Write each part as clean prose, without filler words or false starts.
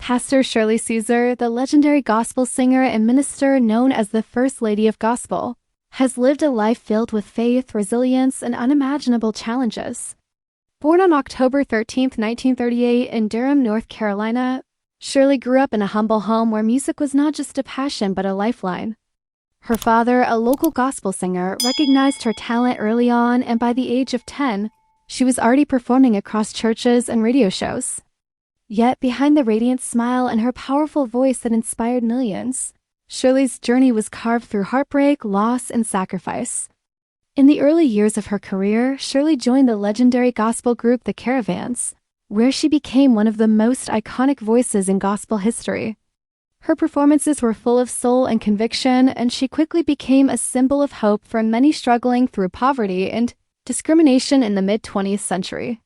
Pastor Shirley Caesar, the legendary gospel singer and minister known as the First Lady of Gospel, has lived a life filled with faith, resilience, and unimaginable challenges. Born on October 13, 1938 in Durham, North Carolina, Shirley grew up in a humble home where music was not just a passion but a lifeline. Her father, a local gospel singer, recognized her talent early on, and by the age of 10, she was already performing across churches and radio shows. Yet behind the radiant smile and her powerful voice that inspired millions, Shirley's journey was carved through heartbreak, loss, and sacrifice. In the early years of her career, Shirley joined the legendary gospel group The Caravans, where she became one of the most iconic voices in gospel history. Her performances were full of soul and conviction, and she quickly became a symbol of hope for many struggling through poverty and discrimination in the mid-20th century.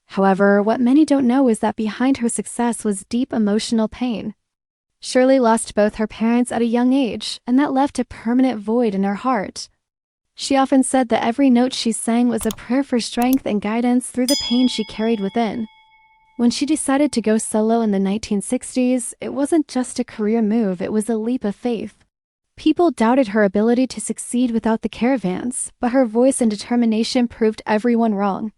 However, what many don't know is that behind her success was deep emotional pain. Shirley lost both her parents at a young age, and that left a permanent void in her heart. She often said that every note she sang was a prayer for strength and guidance through the pain she carried within. When she decided to go solo in the 1960s, it wasn't just a career move, it was a leap of faith. People doubted her ability to succeed without the Caravans, but her voice and determination proved everyone wrong.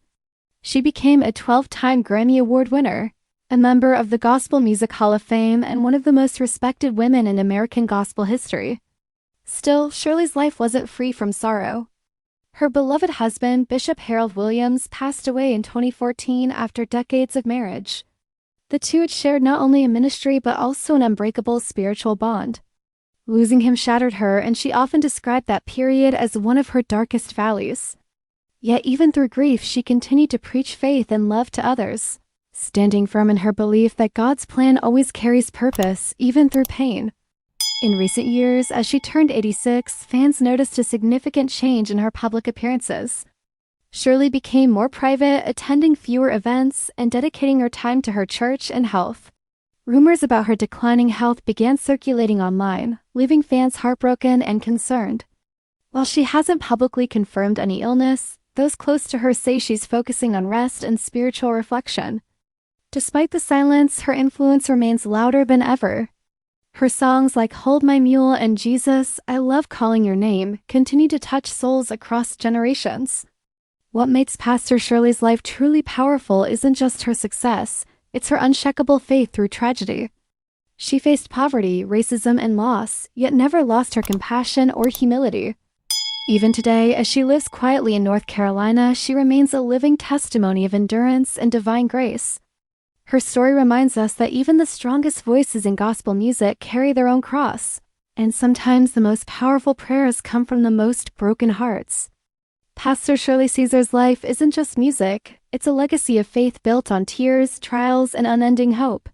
She became a 12-time Grammy Award winner, a member of the Gospel Music Hall of Fame, and one of the most respected women in American gospel history. Still, Shirley's life wasn't free from sorrow. Her beloved husband, Bishop Harold Williams, passed away in 2014 after decades of marriage. The two had shared not only a ministry but also an unbreakable spiritual bond. Losing him shattered her, and she often described that period as one of her darkest valleys. Yet even through grief, she continued to preach faith and love to others, standing firm in her belief that God's plan always carries purpose, even through pain. In recent years, as she turned 86, fans noticed a significant change in her public appearances. Shirley became more private, attending fewer events, and dedicating her time to her church and health. Rumors about her declining health began circulating online, leaving fans heartbroken and concerned. While she hasn't publicly confirmed any illness, those close to her say she's focusing on rest and spiritual reflection. Despite the silence, her influence remains louder than ever. Her songs like Hold My Mule and Jesus, I Love Calling Your Name continue to touch souls across generations. What makes Pastor Shirley's life truly powerful isn't just her success, it's her unshakable faith through tragedy. She faced poverty, racism, and loss, yet never lost her compassion or humility. Even today, as she lives quietly in North Carolina, she remains a living testimony of endurance and divine grace. Her story reminds us that even the strongest voices in gospel music carry their own cross, and sometimes the most powerful prayers come from the most broken hearts. Pastor Shirley Caesar's life isn't just music, it's a legacy of faith built on tears, trials, and unending hope.